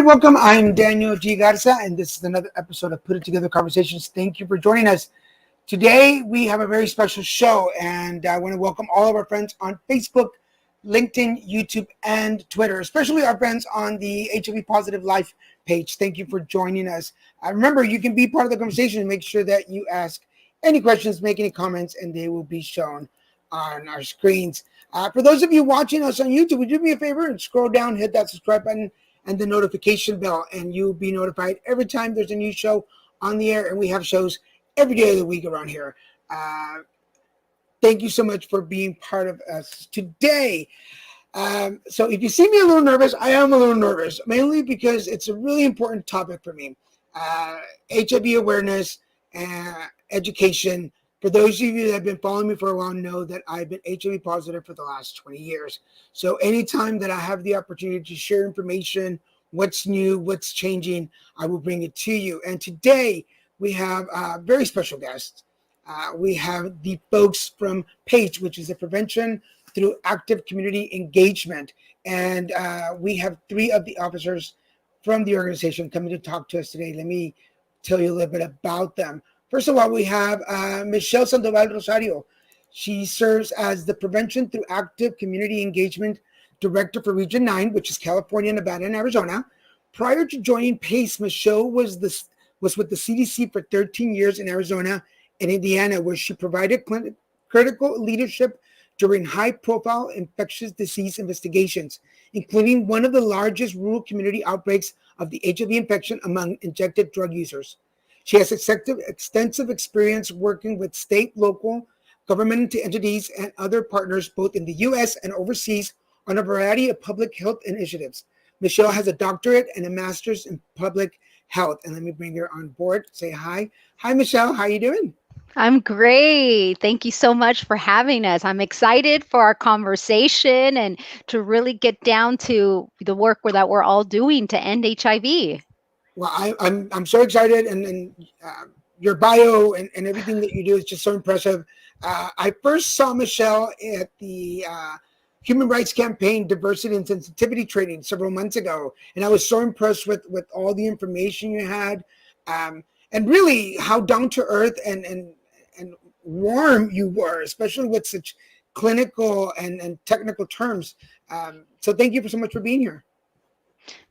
welcome. I'm Daniel G. Garza, and this is another episode of Put It Together Conversations. Thank you for joining us. Today, we have a very special show, and I want to welcome all of our friends on Facebook, LinkedIn, YouTube, and Twitter, especially our friends on the HIV Positive Life page. Thank you for joining us. Remember, you can be part of the conversation and make sure that you ask any questions, make any comments, and they will be shown on our screens. For those of you watching us on YouTube, would you do me a favor and scroll down, hit that subscribe button and the notification bell, and you'll be notified every time there's a new show on the air, and we have shows every day of the week around here. Thank you so much for being part of us today. So if you see me a little nervous, I am a little nervous, mainly because it's a really important topic for me. HIV awareness and education. For those of you that have been following me for a while know that I've been HIV positive for the last 20 years. So anytime that I have the opportunity to share information, what's new, what's changing, I will bring it to you. And today we have very special guests. We have the folks from PAGE, which is a prevention through active community engagement. And we have three of the officers from the organization coming to talk to us today. Let me tell you a little bit about them. First of all, we have Michelle Sandoval Rosario. She serves as the Prevention Through Active Community Engagement Director for Region 9, which is California, Nevada, and Arizona. Prior to joining PACE, Michelle was with the CDC for 13 years in Arizona and Indiana, where she provided critical leadership during high-profile infectious disease investigations, including one of the largest rural community outbreaks of the HIV infection among injected drug users. She has extensive experience working with state, local, government entities, and other partners, both in the U.S. and overseas, on a variety of public health initiatives. Michelle has a doctorate and a master's in public health. And let me bring her on board. Say hi. Hi, Michelle. How are you doing? I'm great. Thank you so much for having us. I'm excited for our conversation and to really get down to the work that we're all doing to end HIV. Well, I'm so excited, and your bio and everything that you do is just so impressive. I first saw Michelle at the Human Rights Campaign Diversity and Sensitivity Training several months ago, and I was so impressed with all the information you had, and really how down to earth and warm you were, especially with such clinical and technical terms. So thank you so much for being here.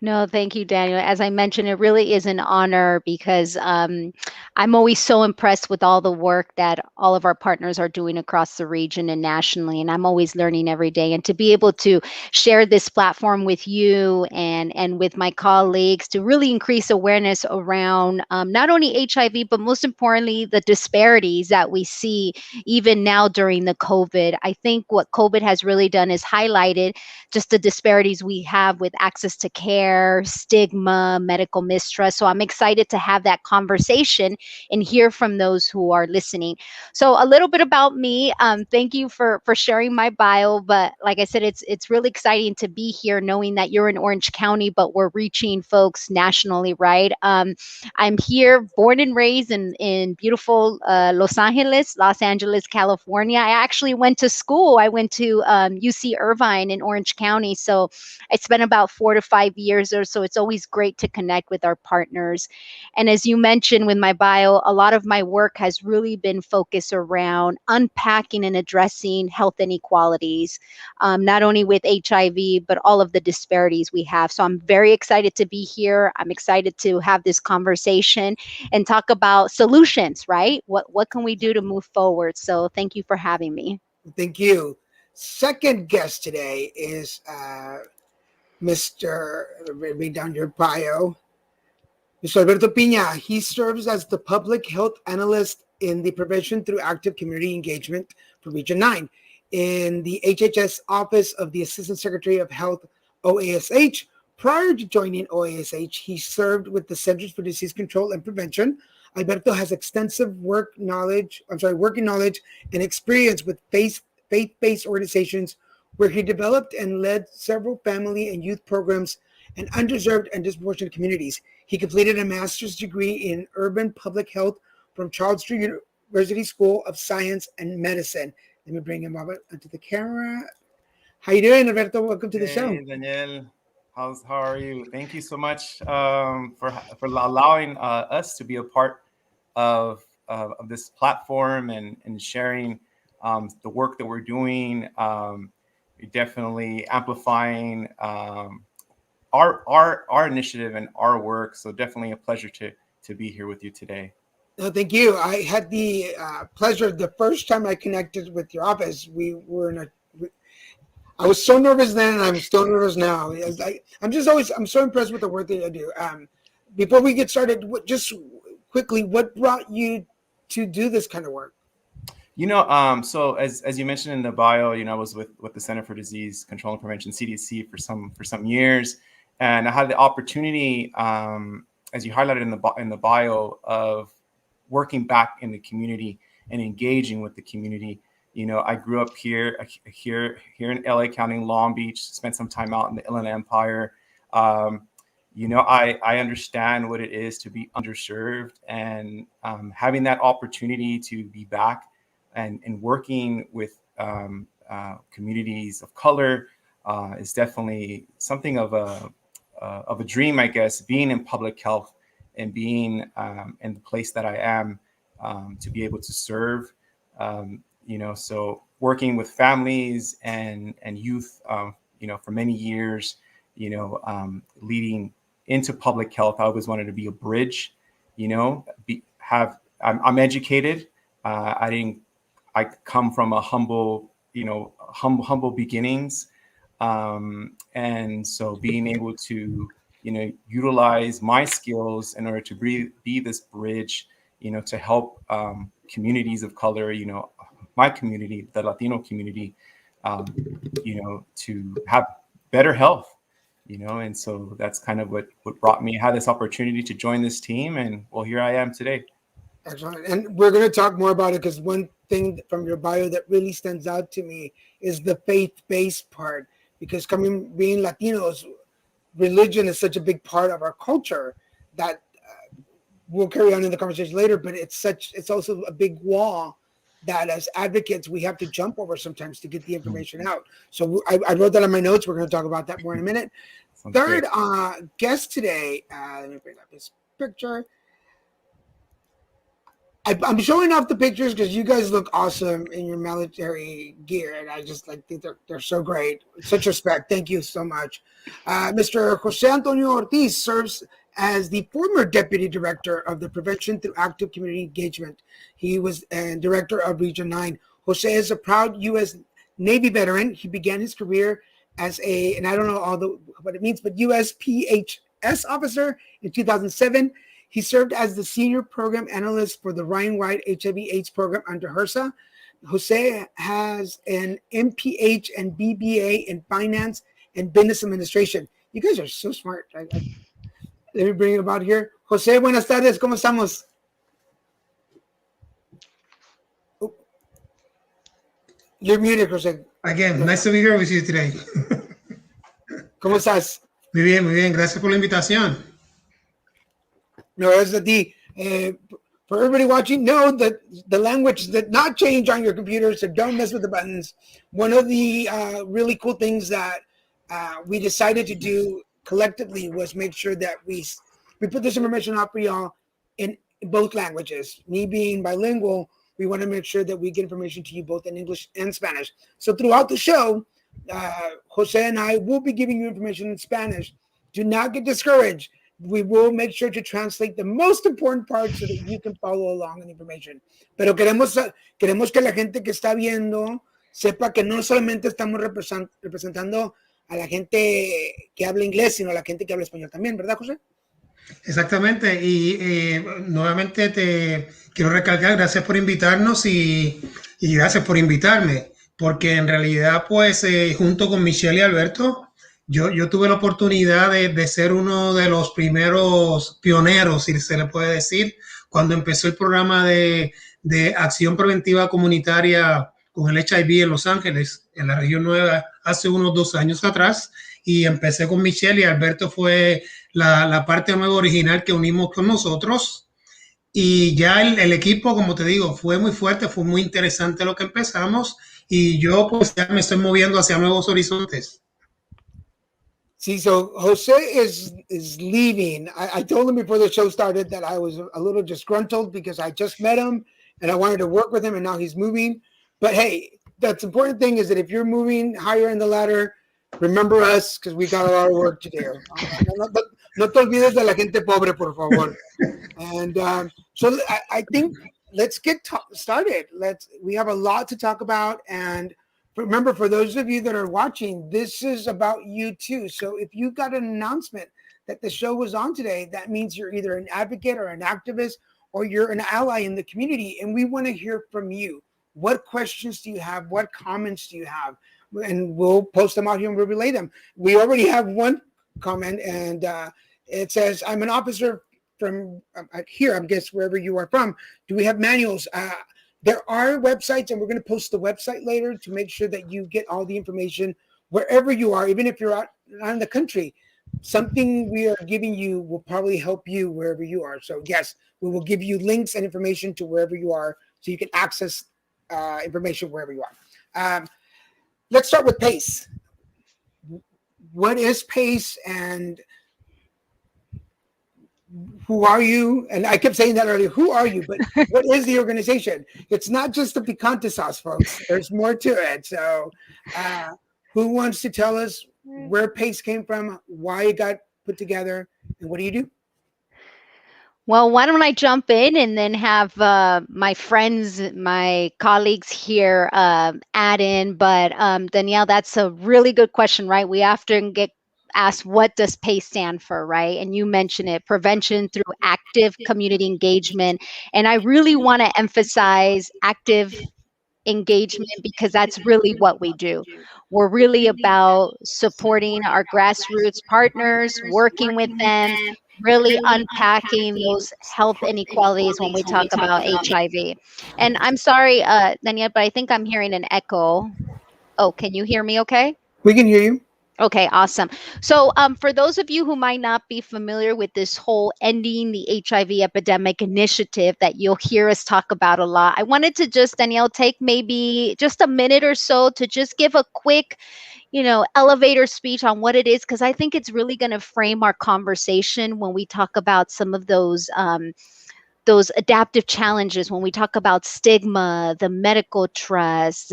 No, thank you, Daniel. As I mentioned, it really is an honor because I'm always so impressed with all the work that all of our partners are doing across the region and nationally. And I'm always learning every day. And to be able to share this platform with you and with my colleagues to really increase awareness around not only HIV, but most importantly, the disparities that we see even now during the COVID. I think what COVID has really done is highlighted just the disparities we have with access to care, stigma, medical mistrust. So I'm excited to have that conversation and hear from those who are listening. So a little bit about me. Thank you for sharing my bio. But like I said, it's really exciting to be here, knowing that you're in Orange County, but we're reaching folks nationally, right? I'm here, born and raised in beautiful Los Angeles, California. I actually went to school. I went to UC Irvine in Orange County. So I spent about 4 to 5 years or so. It's always great to connect with our partners. And as you mentioned with my bio, a lot of my work has really been focused around unpacking and addressing health inequalities, not only with HIV, but all of the disparities we have. So I'm very excited to be here. I'm excited to have this conversation and talk about solutions, right? What can we do to move forward? So thank you for having me. Thank you. Second guest today is Mr. Read down your bio. Mr. Alberto Pina. He serves as the public health analyst in the Prevention Through Active Community Engagement for Region 9 in the HHS Office of the Assistant Secretary of Health, OASH. Prior to joining OASH, he served with the Centers for Disease Control and Prevention. Alberto has extensive working knowledge and experience with faith-based organizations where he developed and led several family and youth programs in underserved and disproportionate communities. He completed a master's degree in urban public health from Charles Street University School of Science and Medicine. Let me bring him over onto the camera. How you doing, Alberto? Welcome to the show. Hey, Daniel. How are you? Thank you so much for allowing us to be a part of this platform and sharing the work that we're doing. Definitely amplifying our initiative and our work. So definitely a pleasure to be here with you today. No, thank you. I had the pleasure the first time I connected with your office. We were in a. I was so nervous then, and I'm still nervous now. I'm so impressed with the work that I do. Before we get started, just quickly, what brought you to do this kind of work? So as you mentioned in the bio, I was with the Center for Disease Control and Prevention, CDC, for some years, and I had the opportunity, as you highlighted in the bio, of working back in the community and engaging with the community. I grew up here in LA County, Long Beach, spent some time out in the Inland Empire. I understand what it is to be underserved, and having that opportunity to be back and working with communities of color is definitely something of a dream, I guess. Being in public health and being in the place that I am, to be able to serve, so working with families and youth, for many years, leading into public health. I always wanted to be a bridge, I'm educated. I come from a humble beginnings. And so being able to, utilize my skills in order to be this bridge, to help communities of color, my community, the Latino community, to have better health, and so that's kind of what brought me. I had this opportunity to join this team, and well, here I am today. Excellent. And we're going to talk more about it, because one thing from your bio that really stands out to me is the faith-based part, because being Latinos, religion is such a big part of our culture that we'll carry on in the conversation later, but it's also a big wall that as advocates we have to jump over sometimes to get the information out. So I wrote that on my notes. We're going to talk about that more in a minute. Sounds Third great. guest today, let me bring up this picture. I'm showing off the pictures because you guys look awesome in your military gear, and I just think they're so great. Such respect. Thank you so much. Mr. Jose Antonio Ortiz serves as the former Deputy Director of the Prevention through Active Community Engagement. He was Director of Region 9. Jose is a proud U.S. Navy veteran. He began his career as and I don't know what it means, but USPHS officer in 2007. He served as the senior program analyst for the Ryan-wide HIV/AIDS program under HRSA. Jose has an MPH and BBA in finance and business administration. You guys are so smart. Let me bring it about here. Jose, buenas tardes. ¿Cómo estamos? Oh. You're muted, Jose. Again, nice to be here with you today. ¿Cómo estás? Muy bien, muy bien. Gracias por la invitación. No, as for everybody watching, know that the language did not change on your computer, so don't mess with the buttons. One of the really cool things that we decided to do collectively was make sure that we put this information out for y'all in both languages. Me being bilingual, we want to make sure that we get information to you both in English and Spanish. So throughout the show, Jose and I will be giving you information in Spanish. Do not get discouraged. We will make sure to translate the most important parts so that you can follow along in information. Pero queremos que la gente que está viendo sepa que no solamente estamos representando a la gente que habla inglés, sino a la gente que habla español también, ¿verdad, José? Exactamente. Y nuevamente te quiero recalcar, gracias por invitarnos y gracias por invitarme, porque en realidad, pues, junto con Michelle y Alberto, yo tuve la oportunidad de ser uno de los primeros pioneros, si se le puede decir, cuando empezó el programa de acción preventiva comunitaria con el HIV en Los Ángeles, en la región 9, hace unos 2 años atrás. Y empecé con Michelle, y Alberto fue la parte nueva original que unimos con nosotros. Y ya el equipo, como te digo, fue muy fuerte, fue muy interesante lo que empezamos. Y yo pues ya me estoy moviendo hacia nuevos horizontes. See, so Jose is leaving. I told him before the show started that I was a little disgruntled because I just met him and I wanted to work with him, and now he's moving. But hey, that's important thing is that if you're moving higher in the ladder, remember us because we got a lot of work to do. No te olvides de la gente pobre, por favor. And so I think let's get started. We have a lot to talk about, and remember, for those of you that are watching, this is about you too. So if you got an announcement that the show was on today, that means you're either an advocate or an activist or you're an ally in the community, and we want to hear from you. What questions do you have? What comments do you have? And we'll post them out here and we'll relay them. We already have one comment, and it says, "I'm an officer from here, I guess wherever you are from. Do we have manuals?" There are websites, and we're going to post the website later to make sure that you get all the information wherever you are, even if you're out in the country. Something we are giving you will probably help you wherever you are. So yes, we will give you links and information to wherever you are so you can access information wherever you are. Let's start with PACE. What is PACE, and who are you? And I kept saying that earlier. Who are you? But what is the organization? It's not just the picante sauce, folks. There's more to it. So who wants to tell us where PACE came from, why it got put together, and what do you do? Well, why don't I jump in and then have my friends, my colleagues here add in. But Danielle, that's a really good question, right? We often get asked, what does PACE stand for, right? And you mentioned it, prevention through active community engagement. And I really want to emphasize active engagement because that's really what we do. We're really about supporting our grassroots partners, working with them, really unpacking those health inequalities when we talk about HIV. And I'm sorry, Danielle, but I think I'm hearing an echo. Oh, can you hear me okay? We can hear you. Okay, awesome. So, for those of you who might not be familiar with this whole ending the HIV epidemic initiative that you'll hear us talk about a lot, I wanted to just, Danielle, take maybe just a minute or so to just give a quick, elevator speech on what it is, because I think it's really going to frame our conversation when we talk about some of those adaptive challenges when we talk about stigma, the medical trust,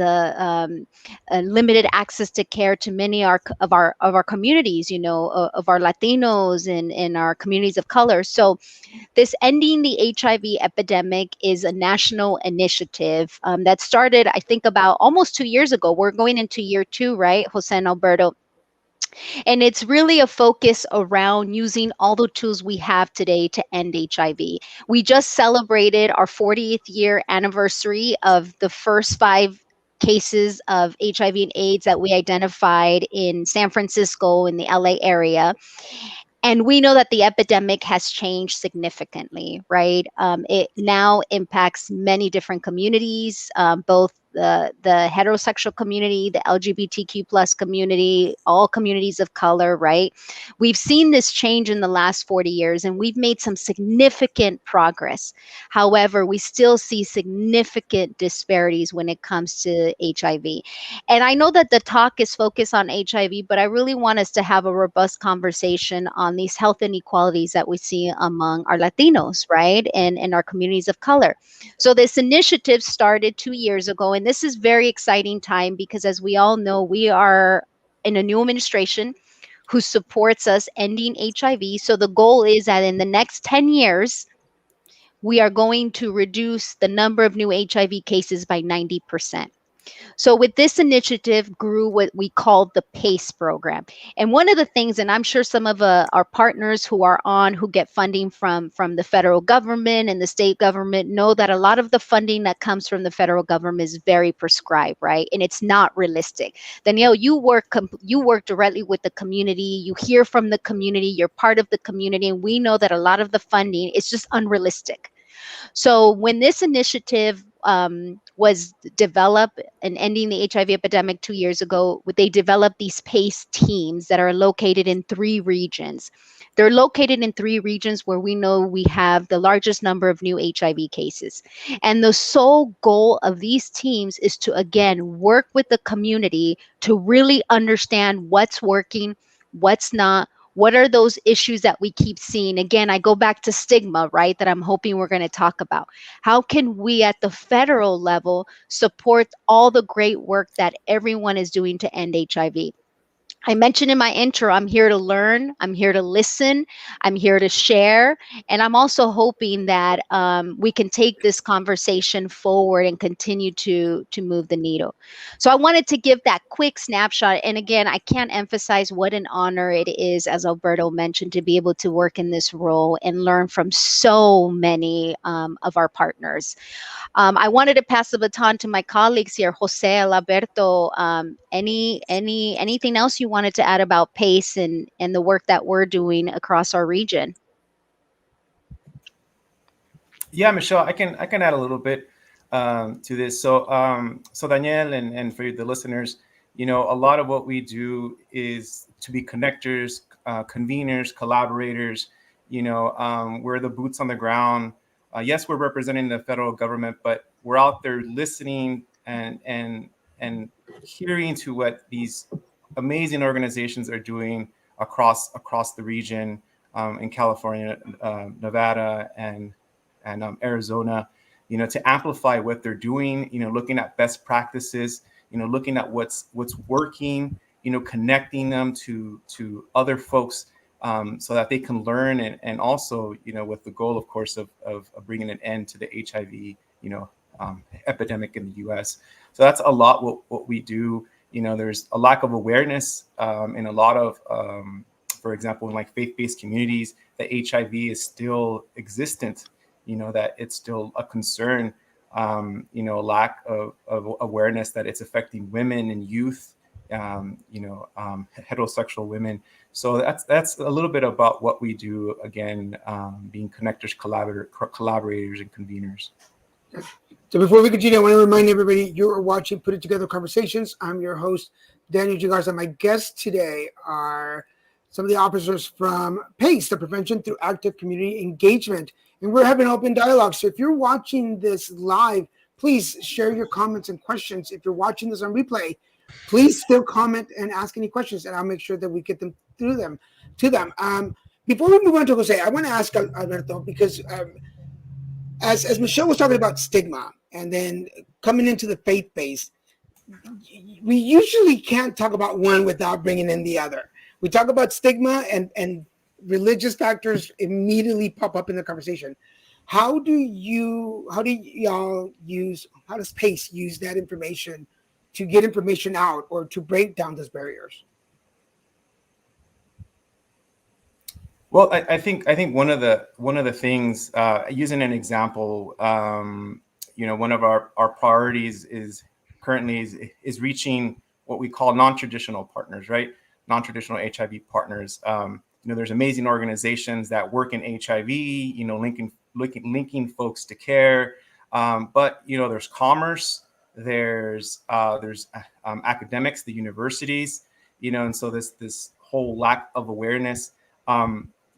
limited access to care to many of our communities, of our Latinos and our communities of color. So this ending the HIV epidemic is a national initiative that started, I think, about almost 2 years ago. We're going into year two, right, Jose and Alberto? And it's really a focus around using all the tools we have today to end HIV. We just celebrated our 40th year anniversary of the first 5 cases of HIV and AIDS that we identified in San Francisco, in the LA area. And we know that the epidemic has changed significantly, right? It now impacts many different communities, both the heterosexual community, the LGBTQ plus community, all communities of color, right? We've seen this change in the last 40 years and we've made some significant progress. However, we still see significant disparities when it comes to HIV. And I know that the talk is focused on HIV, but I really want us to have a robust conversation on these health inequalities that we see among our Latinos, right? And our communities of color. So this initiative started 2 years ago, and this is very exciting time because, as we all know, we are in a new administration who supports us ending HIV. So the goal is that in the next 10 years, we are going to reduce the number of new HIV cases by 90%. So with this initiative grew what we called the PACE program. And one of the things, and I'm sure some of our partners who are on, who get funding from the federal government and the state government, know that a lot of the funding that comes from the federal government is very prescribed, right? And it's not realistic. Danielle, you work directly with the community. You hear from the community. You're part of the community. And we know that a lot of the funding is just unrealistic. So when this initiative was developed and ending the HIV epidemic 2 years ago, they developed these PACE teams that are located in 3 regions. They're located in 3 regions where we know we have the largest number of new HIV cases. And the sole goal of these teams is to, again, work with the community to really understand what's working, what's not, what are those issues that we keep seeing? Again, I go back to stigma, right, that I'm hoping we're going to talk about. How can we at the federal level support all the great work that everyone is doing to end HIV? I mentioned in my intro, I'm here to learn, I'm here to listen, I'm here to share, and I'm also hoping that we can take this conversation forward and continue to move the needle. So I wanted to give that quick snapshot. And again, I can't emphasize what an honor it is, as Alberto mentioned, to be able to work in this role and learn from so many of our partners. I wanted to pass the baton to my colleagues here, Jose, Alberto. Anything else you wanted to add about PACE and the work that we're doing across our region? Yeah, Michelle, I can add a little bit to this. So Danielle, and for the listeners, a lot of what we do is to be connectors, conveners, collaborators. We're the boots on the ground. Yes, we're representing the federal government, but we're out there listening and hearing to what these amazing organizations are doing across the region, in California, Nevada, and Arizona, to amplify what they're doing, looking at best practices, looking at what's working, connecting them to other folks, so that they can learn, and also, with the goal, of course, of bringing an end to the HIV, epidemic in the U.S. So that's a lot what we do. There's a lack of awareness in a lot of, for example, in like faith-based communities, that HIV is still existent, that it's still a concern, lack of awareness that it's affecting women and youth, heterosexual women. So that's a little bit about what we do, again, being connectors, collaborators, and conveners. So before we continue, I want to remind everybody you are watching Put It Together Conversations. I'm your host, Daniel G. Garza. My guests today are some of the officers from PACE, the Prevention Through Active Community Engagement. And we're having open dialogue. So if you're watching this live, please share your comments and questions. If you're watching this on replay, please still comment and ask any questions, and I'll make sure that we get them to them. Before we move on to Jose, I want to ask Alberto, because as Michelle was talking about stigma and then coming into the faith base, we usually can't talk about one without bringing in the other. We talk about stigma, and religious factors immediately pop up in the conversation. How does PACE use that information to get information out or to break down those barriers? Well, I think one of the things, using an example, one of our priorities is currently is reaching what we call non-traditional partners, right? Non-traditional HIV partners. There's amazing organizations that work in HIV, linking folks to care. But there's commerce, there's academics, the universities, and so this whole lack of awareness.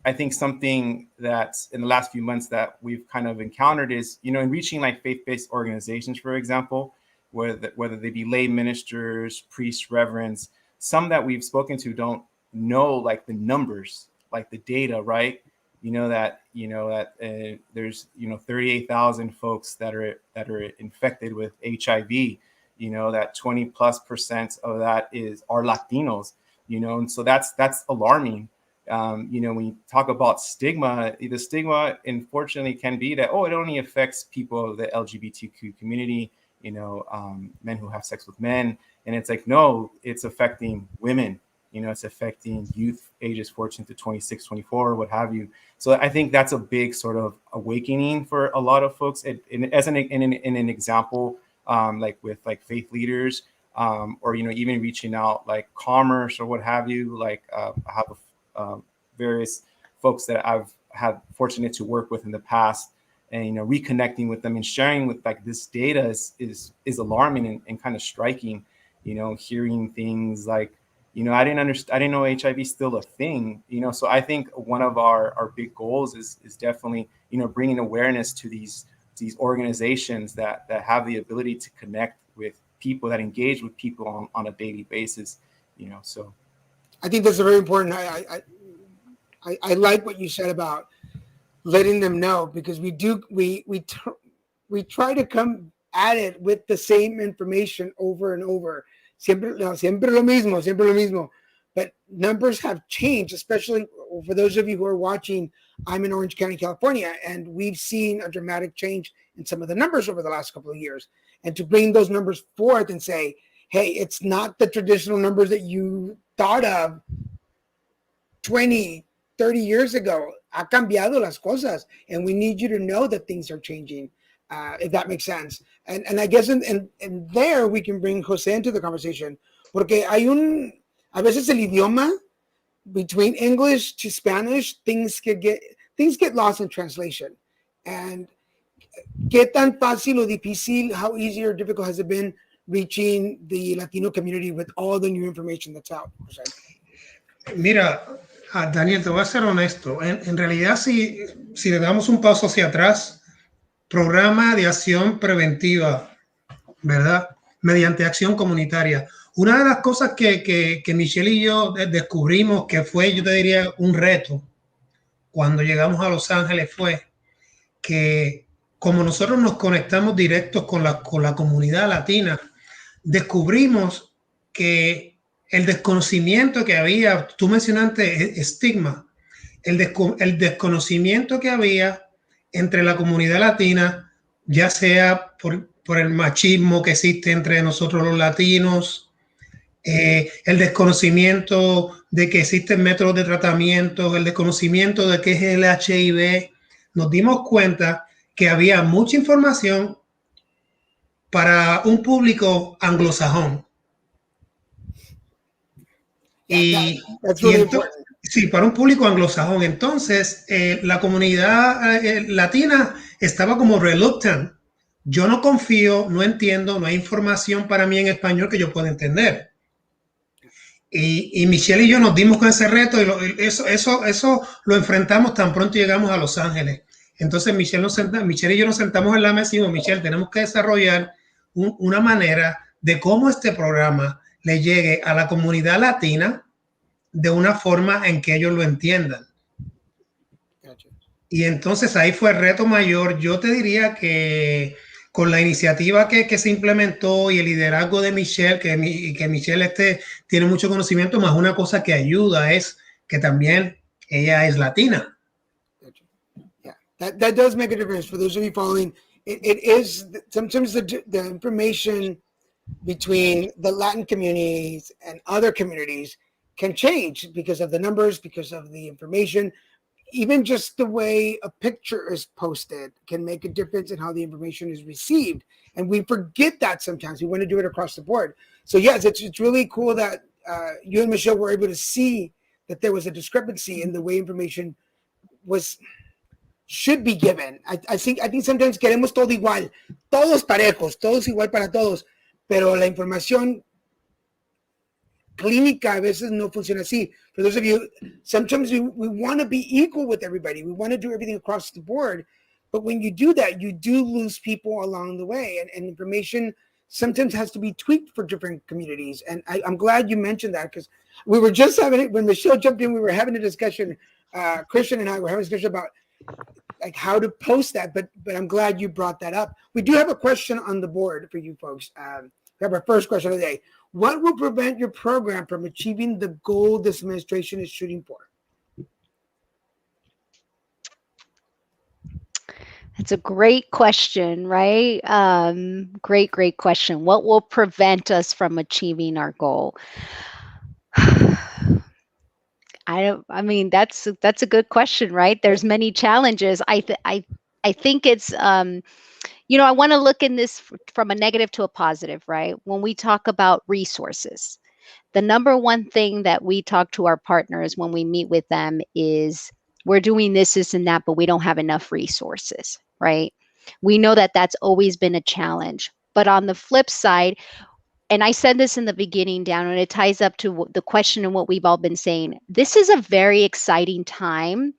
I think something that in the last few months that we've kind of encountered is, in reaching like faith-based organizations, for example, whether they be lay ministers, priests, reverends, some that we've spoken to don't know like the numbers, like the data, right? That there's 38,000 folks that are infected with HIV. That 20+% of that are Latinos. And so that's alarming. When you talk about stigma, the stigma unfortunately can be that, it only affects people of the LGBTQ community, men who have sex with men. And it's like, no, it's affecting women, it's affecting youth ages 14 to 26, 24, what have you. So I think that's a big sort of awakening for a lot of folks. As an example, like with like faith leaders, or, even reaching out like commerce or what have you, like I have various folks that I've had fortunate to work with in the past, and reconnecting with them and sharing with like this data is alarming and kind of striking. Hearing things like, I didn't know HIV is still a thing. So I think one of our big goals is definitely bringing awareness to these organizations that have the ability to connect with people, that engage with people on a daily basis. So I think that's very important. I like what you said about letting them know, because we try to come at it with the same information over and over. Siempre, no, siempre lo mismo, siempre lo mismo. But numbers have changed, especially for those of you who are watching. I'm in Orange County, California, and we've seen a dramatic change in some of the numbers over the last couple of years. And to bring those numbers forth and say, hey, it's not the traditional numbers that you thought of 20, 30 years ago. Ha cambiado las cosas, and we need you to know that things are changing, if that makes sense. And I guess in there we can bring Jose into the conversation, porque a veces el idioma, between English to Spanish, things get lost in translation. And qué tan fácil o difícil, how easy or difficult has it been reaching the Latino community with all the new information that's out, Jose? Mira, Daniel, te voy a ser honesto. En realidad, si le damos un paso hacia atrás, programa de acción preventiva, ¿verdad? Mediante acción comunitaria. Una de las cosas que Michelle y yo descubrimos que fue, yo te diría, un reto cuando llegamos a Los Ángeles fue que como nosotros nos conectamos directos con la comunidad latina, descubrimos que el desconocimiento que había, tú mencionaste estigma, el desconocimiento que había entre la comunidad latina, ya sea por el machismo que existe entre nosotros los latinos, el desconocimiento de que existen métodos de tratamiento, el desconocimiento de qué es el HIV. Nos dimos cuenta que había mucha información para un público anglosajón. Sí, para un público anglosajón. Entonces, la comunidad latina estaba como reluctant. Yo no confío, no entiendo, no hay información para mí en español que yo pueda entender. Y Michelle y yo nos dimos con ese reto y eso lo enfrentamos tan pronto llegamos a Los Ángeles. Entonces Michelle y yo nos sentamos en la mesa y dijimos, Michelle, tenemos que desarrollar una manera de cómo este programa le llegue a la comunidad latina de una forma en que ellos lo entiendan. Gotcha. Y entonces ahí fue el reto mayor. Yo te diría que con la iniciativa que se implementó y el liderazgo de Michelle, que Michelle tiene mucho conocimiento, más una cosa que ayuda es que también ella es latina. Yeah, that does make a difference. For those of you following, it is sometimes the information between the Latin communities and other communities can change because of the numbers, because of the information. Even just the way a picture is posted can make a difference in how the information is received. And we forget that sometimes. We want to do it across the board. So yes, it's really cool that you and Michelle were able to see that there was a discrepancy in the way information should be given. I think sometimes queremos todo igual, todos parejos, todos igual para todos, pero la información clínica a veces no funciona así. For those of you, sometimes we want to be equal with everybody. We want to do everything across the board. But when you do that, you do lose people along the way. And information sometimes has to be tweaked for different communities. And I'm glad you mentioned that, because we were just having it, when Michelle jumped in, we were having a discussion, Christian and I were having a discussion about like how to post that. But I'm glad you brought that up. We do have a question on the board for you folks. We have our first question of the day. What will prevent your program from achieving the goal this administration is shooting for? That's a great question, right? Great question. What will prevent us from achieving our goal? I mean, that's a good question, right? There's many challenges. I think it's, I want to look in this from a negative to a positive, right? When we talk about resources, the number one thing that we talk to our partners when we meet with them is we're doing this and that, but we don't have enough resources, right? We know that that's always been a challenge. But on the flip side, and I said this in the beginning, down, and it ties up to the question and what we've all been saying. This is a very exciting time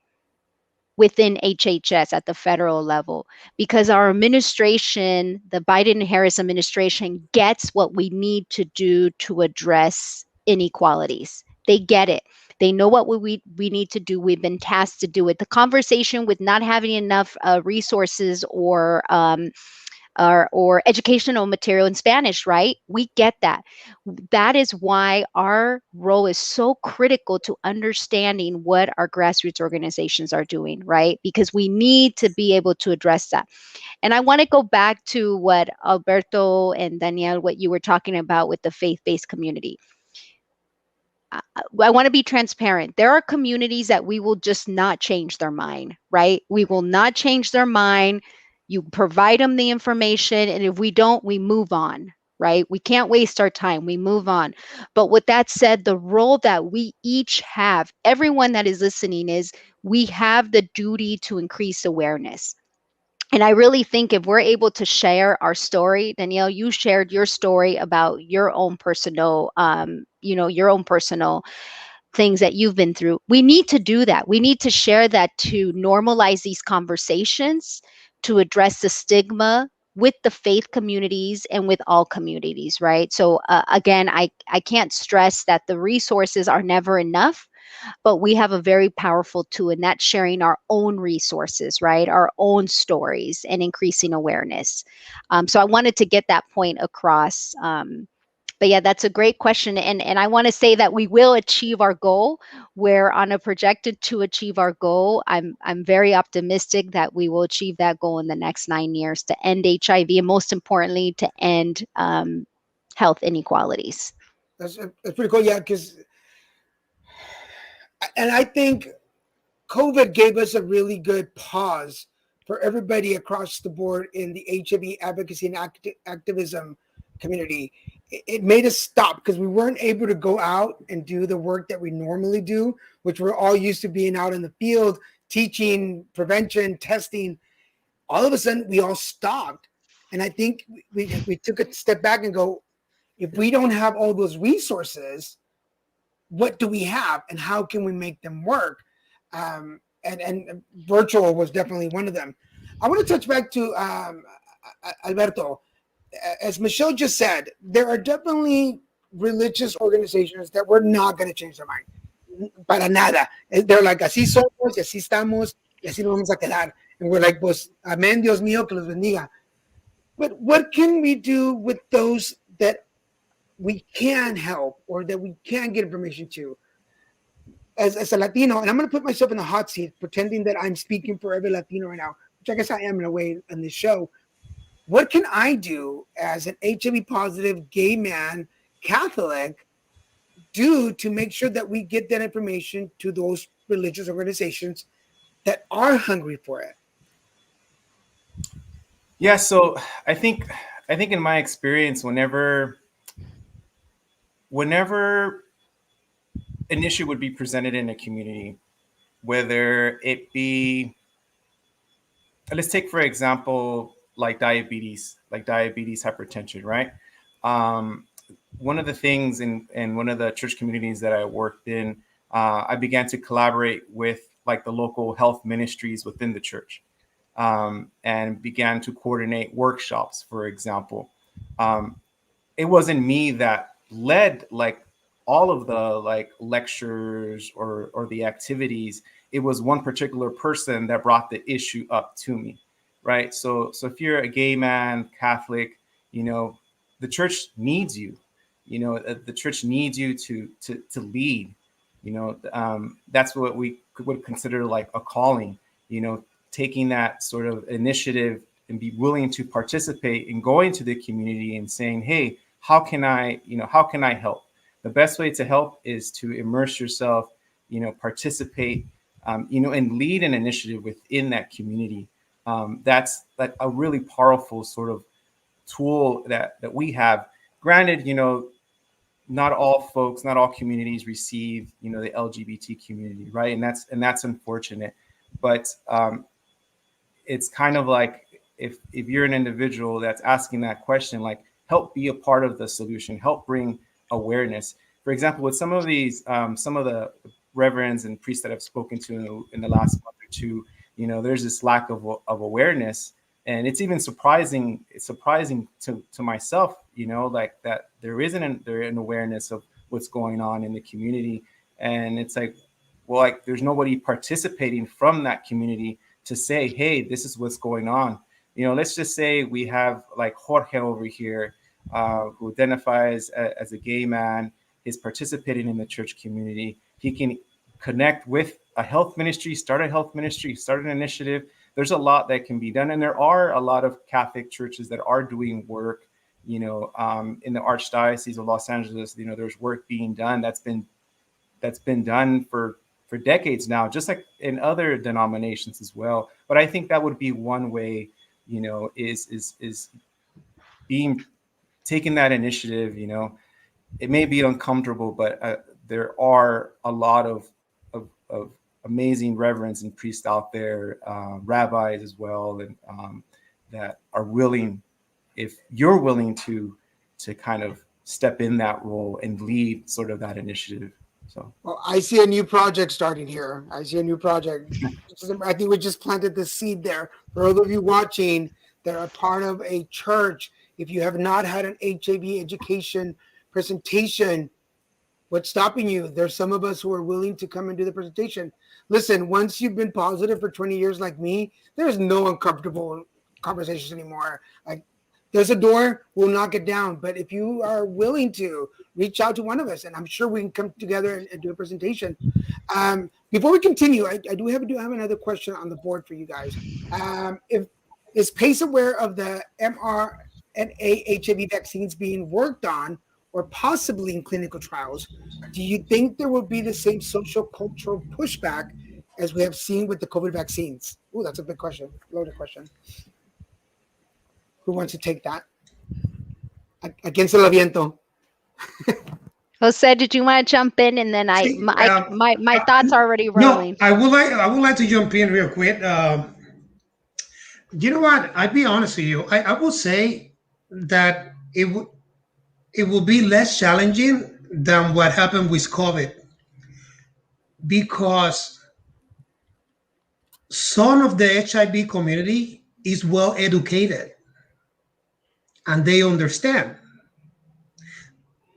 within HHS at the federal level, because our administration, the Biden-Harris administration, gets what we need to do to address inequalities They get it. They know what we need to do. We've been tasked to do it. The conversation with not having enough resources or educational material in Spanish, right? We get that. That is why our role is so critical to understanding what our grassroots organizations are doing, right? Because we need to be able to address that. And I want to go back to what Alberto and Danielle, what you were talking about with the faith-based community. I want to be transparent. There are communities that we will just not change their mind, right? We will not change their mind. You provide them the information, and if we don't, we move on, right? We can't waste our time. We move on. But with that said, the role that we each have, everyone that is listening, is we have the duty to increase awareness. And I really think if we're able to share our story, Danielle, you shared your story about your own personal, your own personal things that you've been through. We need to do that. We need to share that to normalize these conversations, to address the stigma with the faith communities and with all communities, right? So again, I can't stress that the resources are never enough, but we have a very powerful tool, and that's sharing our own resources, right? Our own stories and increasing awareness. So I wanted to get that point across. But yeah, that's a great question. And I want to say that we will achieve our goal. We're on a projected to achieve our goal. I'm very optimistic that we will achieve that goal in the next 9 years to end HIV, and most importantly, to end health inequalities. That's pretty cool. Yeah, and I think COVID gave us a really good pause for everybody across the board in the HIV advocacy and activism community. It made us stop because we weren't able to go out and do the work that we normally do, which we're all used to being out in the field, teaching, prevention, testing. All of a sudden, we all stopped. And I think we took a step back and go, if we don't have all those resources, what do we have and how can we make them work? And virtual was definitely one of them. I want to touch back to Alberto. As Michelle just said, there are definitely religious organizations that we're not going to change their mind. Para nada. They're like, así somos, y así estamos, y así nos vamos a quedar. And we're like, pues, amén, Dios mío, que los bendiga. But what can we do with those that we can help or that we can get information to? As a Latino, and I'm going to put myself in the hot seat, pretending that I'm speaking for every Latino right now, which I guess I am in a way on this show. What can I do as an HIV positive gay man, Catholic, do to make sure that we get that information to those religious organizations that are hungry for it? Yeah, so I think in my experience, whenever an issue would be presented in a community, whether it be, let's take for example, like diabetes, hypertension, right? One of the things in one of the church communities that I worked in, I began to collaborate with like the local health ministries within the church, and began to coordinate workshops, for example. It wasn't me that led like all of the like lectures or the activities. It was one particular person that brought the issue up to me, right? So if you're a gay man, Catholic, the church needs you. The church needs you to lead. That's what we would consider like a calling. Taking that sort of initiative and be willing to participate in going to the community and saying, hey, how can I help? The best way to help is to immerse yourself, participate, and lead an initiative within that community. That's like a really powerful sort of tool that we have. Granted, not all folks, not all communities receive, the LGBT community, right? And that's unfortunate. But it's kind of like if you're an individual that's asking that question, like help be a part of the solution, help bring awareness. For example, with some of these, some of the reverends and priests that I've spoken to in the last month or two, there's this lack of awareness, and it's even surprising. It's surprising to myself, like that there isn't an awareness of what's going on in the community. And it's like, well, like there's nobody participating from that community to say, hey, this is what's going on. Let's just say we have like Jorge over here, who identifies as a gay man, is participating in the church community. He can connect with a health ministry, start an initiative. There's a lot that can be done. And there are a lot of Catholic churches that are doing work, in the Archdiocese of Los Angeles. There's work being done that's been done for decades now, just like in other denominations as well. But I think that would be one way, is being taking that initiative. It may be uncomfortable, but there are a lot of amazing reverends and priests out there, rabbis as well, and that are willing, if you're willing to kind of step in that role and lead sort of that initiative. So, well, I see a new project starting here. I think we just planted the seed there. For all of you watching that are part of a church, if you have not had an HIV education presentation, what's stopping you? There's some of us who are willing to come and do the presentation. Listen, once you've been positive for 20 years like me, there's no uncomfortable conversations anymore. Like, there's a door, we'll knock it down. But if you are willing to reach out to one of us, and I'm sure we can come together and do a presentation. Before we continue, I do have another question on the board for you guys. Is PACE aware of the mRNA HIV vaccines being worked on or possibly in clinical trials? Do you think there will be the same social cultural pushback as we have seen with the COVID vaccines? Oh, that's a big question, loaded question. Who wants to take that? Against el viento. Jose, did you want to jump in? And then my thoughts are already rolling. No, I would like to jump in real quick. You know what? I'd be honest with you. I will say that it will be less challenging than what happened with COVID, because some of the HIV community is well educated and they understand.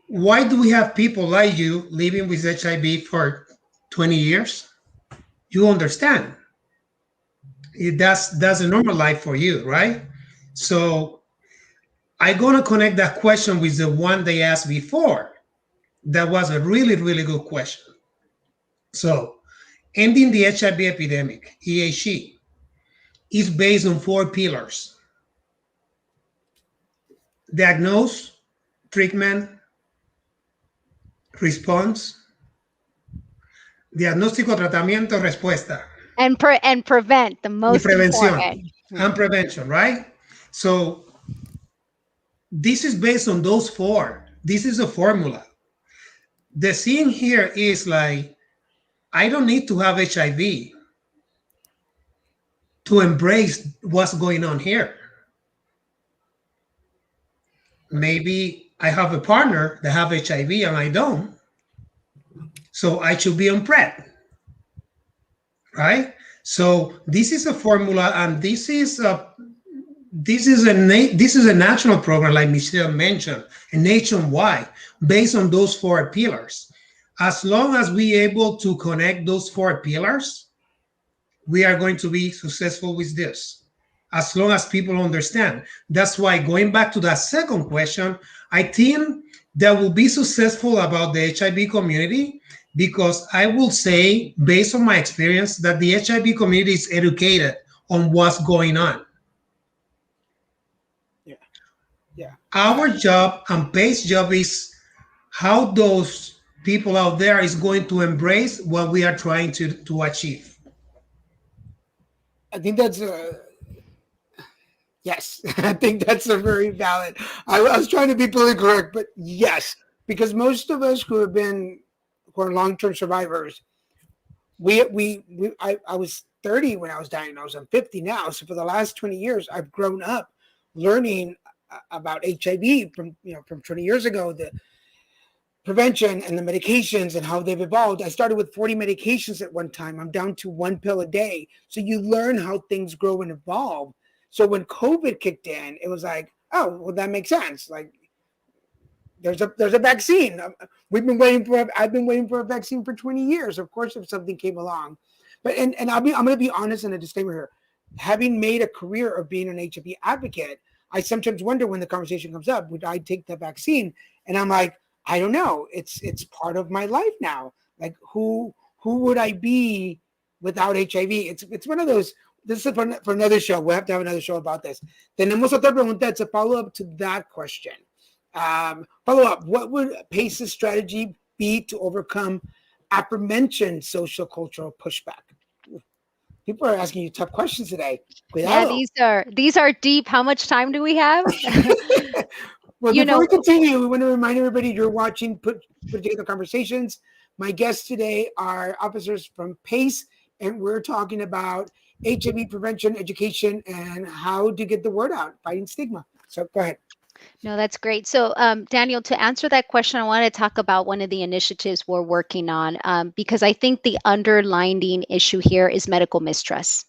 Why do we have people like you living with HIV for 20 years? You understand. That's a normal life for you, right? So I'm going to connect that question with the one they asked before. That was a really, really good question. So ending the HIV epidemic, EHE, is based on 4 pillars: diagnose, treatment, response, diagnóstico, tratamiento, respuesta. And prevent, the most important. And prevention, right? So this is based on those 4. This is a formula. The thing here is like, I don't need to have HIV to embrace what's going on here. Maybe I have a partner that have HIV and I don't. So I should be on PrEP, right? So this is a formula, and this is a national program, like Michelle mentioned, and nationwide, based on those 4 pillars. As long as we able to connect those 4 pillars, we are going to be successful with this. As long as people understand. That's why, going back to that second question, I think that will be successful about the HIV community, because I will say, based on my experience, that the HIV community is educated on what's going on. Yeah. Our job and PACE job is how those people out there is going to embrace what we are trying to achieve. I think that's yes. I think that's a very valid. I was trying to be politically correct, but yes, because most of us who are long-term survivors, I was 30 when I was diagnosed. I'm 50 now, so for the last 20 years, I've grown up learning about HIV from 20 years ago, the prevention and the medications and how they've evolved. I started with 40 medications at one time. I'm down to 1 pill a day. So you learn how things grow and evolve. So when COVID kicked in, it was like, oh, well, that makes sense. Like, there's a vaccine. I've been waiting for a vaccine for 20 years. Of course, if something came along, but and I'm going to be honest, and a disclaimer here, having made a career of being an HIV advocate, I sometimes wonder when the conversation comes up, would I take the vaccine? And I'm like, I don't know. It's part of my life now. Like who would I be without HIV? It's one of those. This is for another show. We'll have to have another show about this. Tenemos otra pregunta. It's a follow up to that question. Follow up. What would PACE's strategy be to overcome aforementioned social cultural pushback? People are asking you tough questions today. Cuidado. Yeah, these are deep. How much time do we have? Well, before we continue, we want to remind everybody you're watching Put Together Conversations. My guests today are officers from PACE, and we're talking about HIV prevention, education, and how to get the word out, fighting stigma. So go ahead. No, that's great. So, Daniel, to answer that question, I want to talk about one of the initiatives we're working on because I think the underlying issue here is medical mistrust.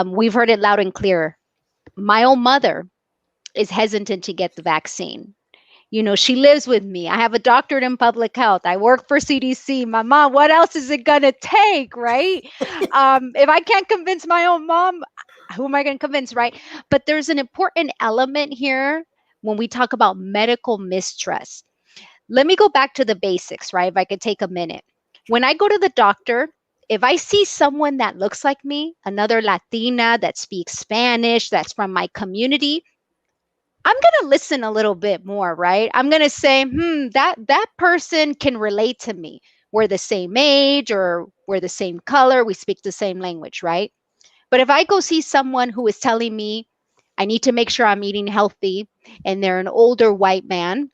We've heard it loud and clear. My own mother is hesitant to get the vaccine. She lives with me. I have a doctorate in public health. I work for CDC. My mom, what else is it going to take, right? If I can't convince my own mom, who am I going to convince, right? But there's an important element here when we talk about medical mistrust. Let me go back to the basics, right? If I could take a minute. When I go to the doctor, if I see someone that looks like me, another Latina that speaks Spanish, that's from my community, I'm going to listen a little bit more, right? I'm going to say, that person can relate to me. We're the same age or we're the same color. We speak the same language, right? But if I go see someone who is telling me I need to make sure I'm eating healthy and they're an older white man,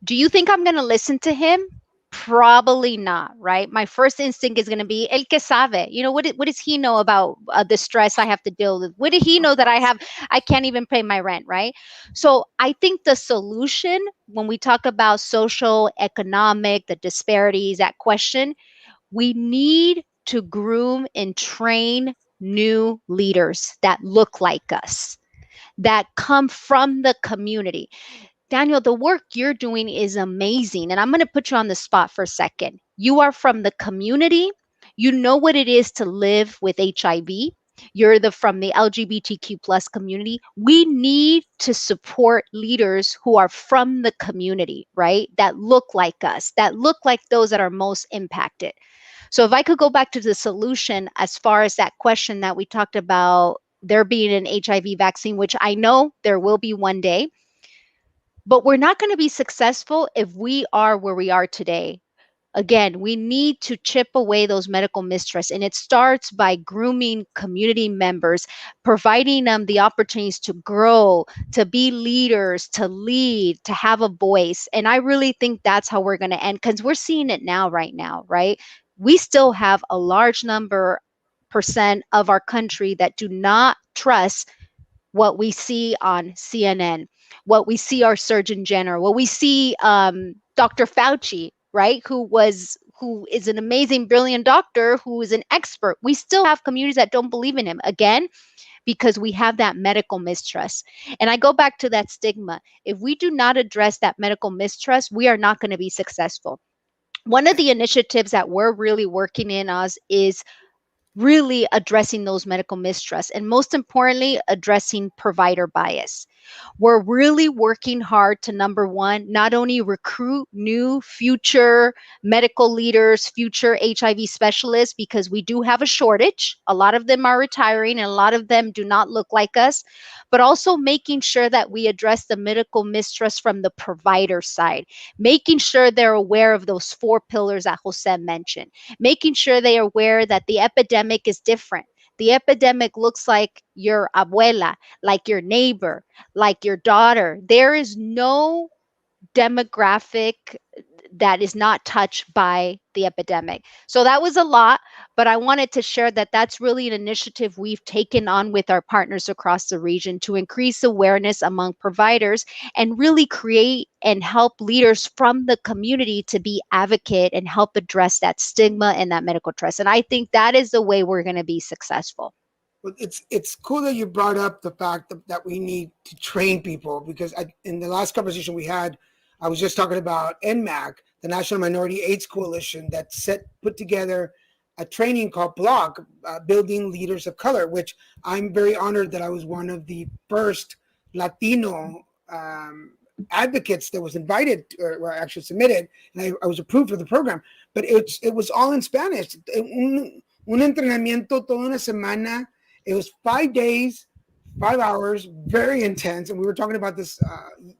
do you think I'm going to listen to him? Probably not, right? My first instinct is going to be el que sabe. What does he know about the stress I have to deal with? What did he know that I can't even pay my rent, right? So I think the solution when we talk about social, economic, the disparities, that question, we need to groom and train new leaders that look like us, that come from the community. Daniel, the work you're doing is amazing. And I'm going to put you on the spot for a second. You are from the community. You know what it is to live with HIV. You're from the LGBTQ plus community. We need to support leaders who are from the community, right? That look like us, that look like those that are most impacted. So if I could go back to the solution as far as that question that we talked about, there being an HIV vaccine, which I know there will be one day, but we're not going to be successful if we are where we are today. Again, we need to chip away those medical mistrusts, and it starts by grooming community members, providing them the opportunities to grow, to be leaders, to lead, to have a voice. And I really think that's how we're going to end, because we're seeing it now, right now, right? We still have a large percent of our country that do not trust what we see on CNN, what we see our Surgeon General, what we see Dr. Fauci, right? Who is an amazing, brilliant doctor, who is an expert. We still have communities that don't believe in him, again, because we have that medical mistrust. And I go back to that stigma. If we do not address that medical mistrust, we are not going to be successful. One of the initiatives that we're really working in us is really addressing those medical mistrusts, and most importantly, addressing provider bias. We're really working hard to, number one, not only recruit new future medical leaders, future HIV specialists, because we do have a shortage. A lot of them are retiring and a lot of them do not look like us, but also making sure that we address the medical mistrust from the provider side, making sure they're aware of those 4 pillars that Jose mentioned, making sure they are aware that the epidemic is different. The epidemic looks like your abuela, like your neighbor, like your daughter. There is no demographic that is not touched by the epidemic. So that was a lot, but I wanted to share that that's really an initiative we've taken on with our partners across the region to increase awareness among providers and really create and help leaders from the community to be advocate and help address that stigma and that medical trust. And I think that is the way we're going to be successful. Well, it's cool that you brought up the fact that we need to train people, because in the last conversation we had, I was just talking about NMAC, the National Minority AIDS Coalition, that put together a training called Block, Building Leaders of Color, which I'm very honored that I was one of the first Latino advocates that was invited, or actually submitted, and I was approved for the program. But it was all in Spanish. Un entrenamiento toda una semana. It was 5 days, 5 hours, very intense. And we were talking about this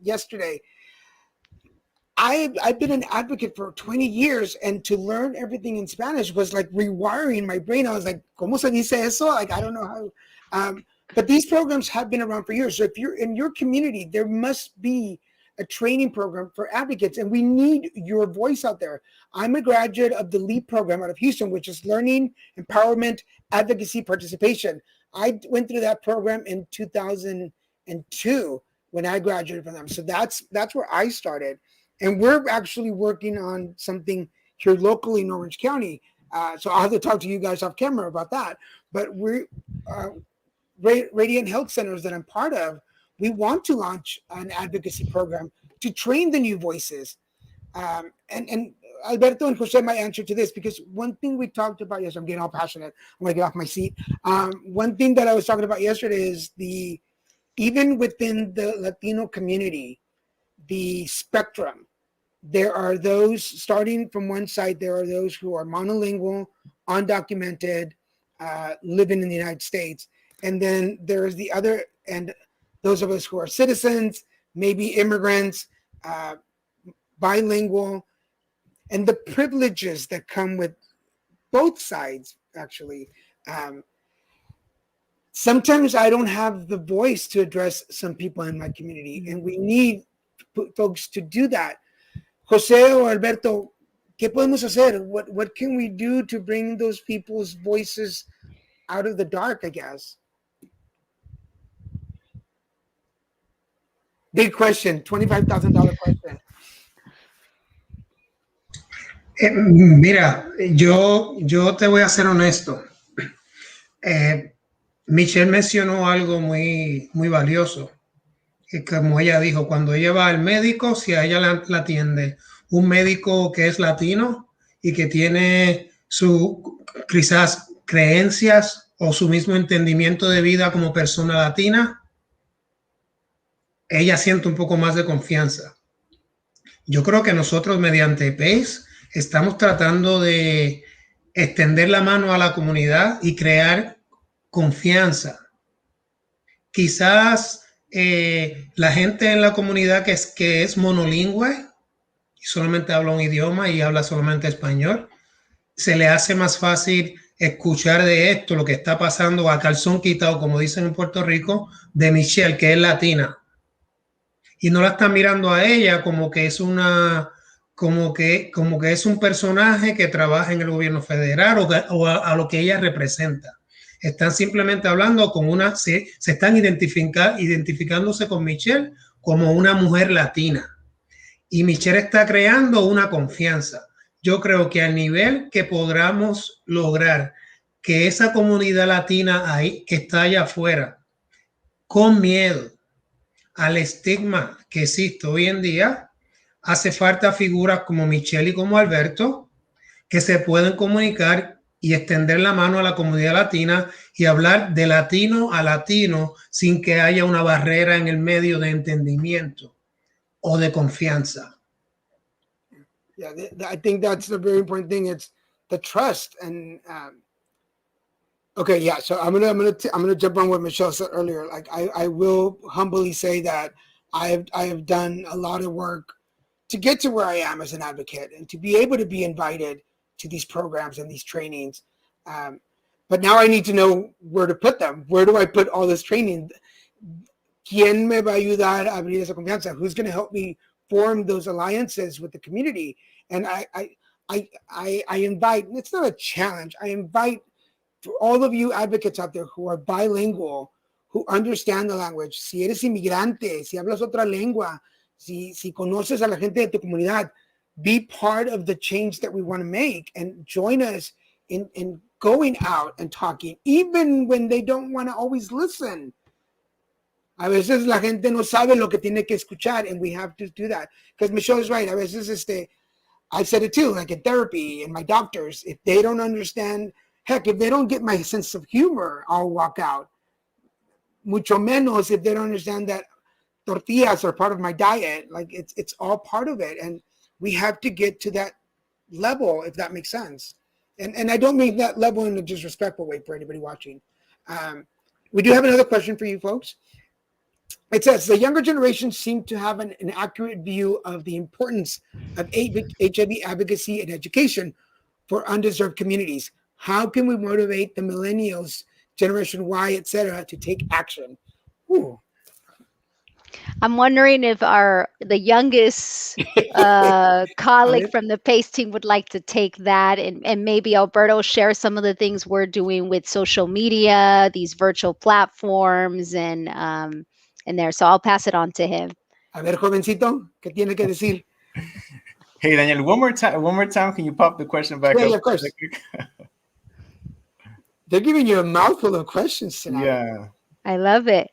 yesterday. I've been an advocate for 20 years, and to learn everything in Spanish was like rewiring my brain. I was like, ¿Cómo se dice eso? Like, I don't know how. But these programs have been around for years. So if you're in your community, there must be a training program for advocates, and we need your voice out there. I'm a graduate of the LEAP program out of Houston, which is Learning, Empowerment, Advocacy, Participation. I went through that program in 2002 when I graduated from them. So that's where I started. And we're actually working on something here locally in Orange County. So I'll have to talk to you guys off camera about that. But we're Radiant Health Centers that I'm part of, we want to launch an advocacy program to train the new voices. And Alberto and Jose might answer to this, because one thing we talked about yesterday, I'm getting all passionate, I'm going to get off my seat. One thing that I was talking about yesterday is even within the Latino community, the spectrum. There are those, starting from one side, there are those who are monolingual, undocumented, living in the United States. And then there's the other, and those of us who are citizens, maybe immigrants, bilingual, and the privileges that come with both sides, actually. Sometimes I don't have the voice to address some people in my community, and we need folks to do that. Jose or Alberto, ¿qué podemos hacer? What can we do to bring those people's voices out of the dark, I guess? Big question, $25,000 question. Mira, yo te voy a ser honesto. Michelle mencionó algo muy, muy valioso. Que como ella dijo, cuando ella va al médico, si a ella la atiende un médico que es latino y que tiene su quizás creencias o su mismo entendimiento de vida como persona latina, ella siente un poco más de confianza. Yo creo que nosotros mediante PACE estamos tratando de extender la mano a la comunidad y crear confianza. Quizás la gente en la comunidad que es monolingüe y solamente habla un idioma y habla solamente español, se le hace más fácil escuchar de esto, lo que está pasando a calzón quitado, como dicen en Puerto Rico, de Michelle, que es latina. Y no la están mirando a ella como que es como que es un personaje que trabaja en el gobierno federal o a lo que ella representa. Están simplemente hablando con se están identificándose con Michelle como una mujer latina. Y Michelle está creando una confianza. Yo creo que al nivel que podamos lograr que esa comunidad latina ahí, que está allá afuera, con miedo al estigma que existe hoy en día, hace falta figuras como Michelle y como Alberto que se pueden comunicar y extender la mano a la comunidad latina y hablar de latino a latino sin que haya una barrera en el medio de entendimiento o de confianza. Yeah, I think that's a very important thing. It's the trust. And okay, yeah. So I'm gonna jump on what Michelle said earlier. Like I will humbly say that I have done a lot of work to get to where I am as an advocate, and to be able to be invited to these programs and these trainings. But now I need to know where to put them. Where do I put all this training? ¿Quién me va a ayudar a abrir esa confianza? Who's going to help me form those alliances with the community? And I invite, it's not a challenge, I invite for all of you advocates out there who are bilingual, who understand the language. Si eres inmigrante, si hablas otra lengua, si conoces a la gente de tu comunidad, be part of the change that we want to make, and join us in going out and talking, even when they don't want to always listen. A veces la gente no sabe lo que tiene que escuchar, and we have to do that. Because Michelle is right. A veces, I said it too, like in therapy and my doctors, if they don't understand, heck, if they don't get my sense of humor, I'll walk out. Mucho menos if they don't understand that tortillas are part of my diet. Like it's all part of it. And we have to get to that level, if that makes sense. And I don't mean that level in a disrespectful way for anybody watching. We do have another question for you folks. It says the younger generation seem to have an accurate view of the importance of HIV advocacy and education for undeserved communities. How can we motivate the millennials, Generation Y, etc., to take action? Ooh. I'm wondering if the youngest colleague from the PACE team would like to take that, and maybe Alberto share some of the things we're doing with social media, these virtual platforms, and there. So I'll pass it on to him. A ver, jovencito, ¿qué tiene que decir? Hey, Daniel, one more time, can you pop the question back up? Yeah, of course. They're giving you a mouthful of questions tonight. Yeah. I love it.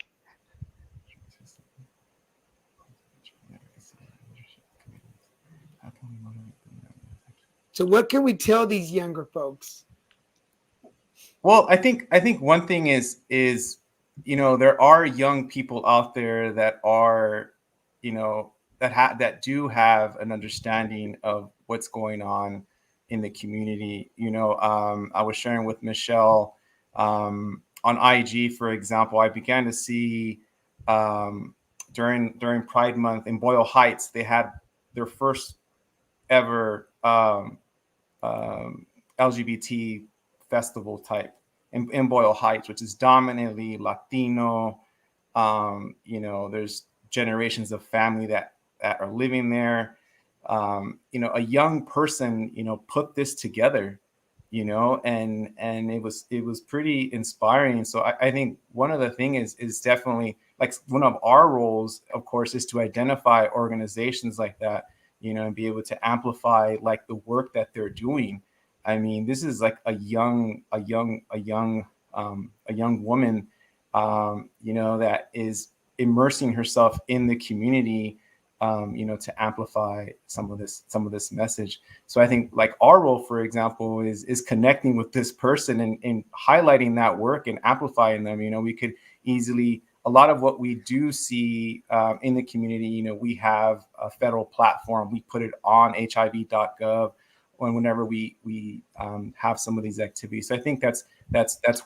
So what can we tell these younger folks? Well, I think one thing is there are young people out there that are that do have an understanding of what's going on in the community. I was sharing with Michelle on IG, for example. I began to see during Pride Month in Boyle Heights, they had their first ever LGBT festival type in Boyle Heights, which is dominantly Latino. There's generations of family that are living there. A young person, put this together, and it was pretty inspiring. So I think one of the things is definitely, like, one of our roles, of course, is to identify organizations like that, and be able to amplify like the work that they're doing. I mean, this is like a young woman, that is immersing herself in the community, to amplify some of this message. So I think like our role, for example, is connecting with this person and highlighting that work and amplifying them. We could easily, a lot of what we do see in the community, we have a federal platform. We put it on hiv.gov whenever we have some of these activities. So I think that's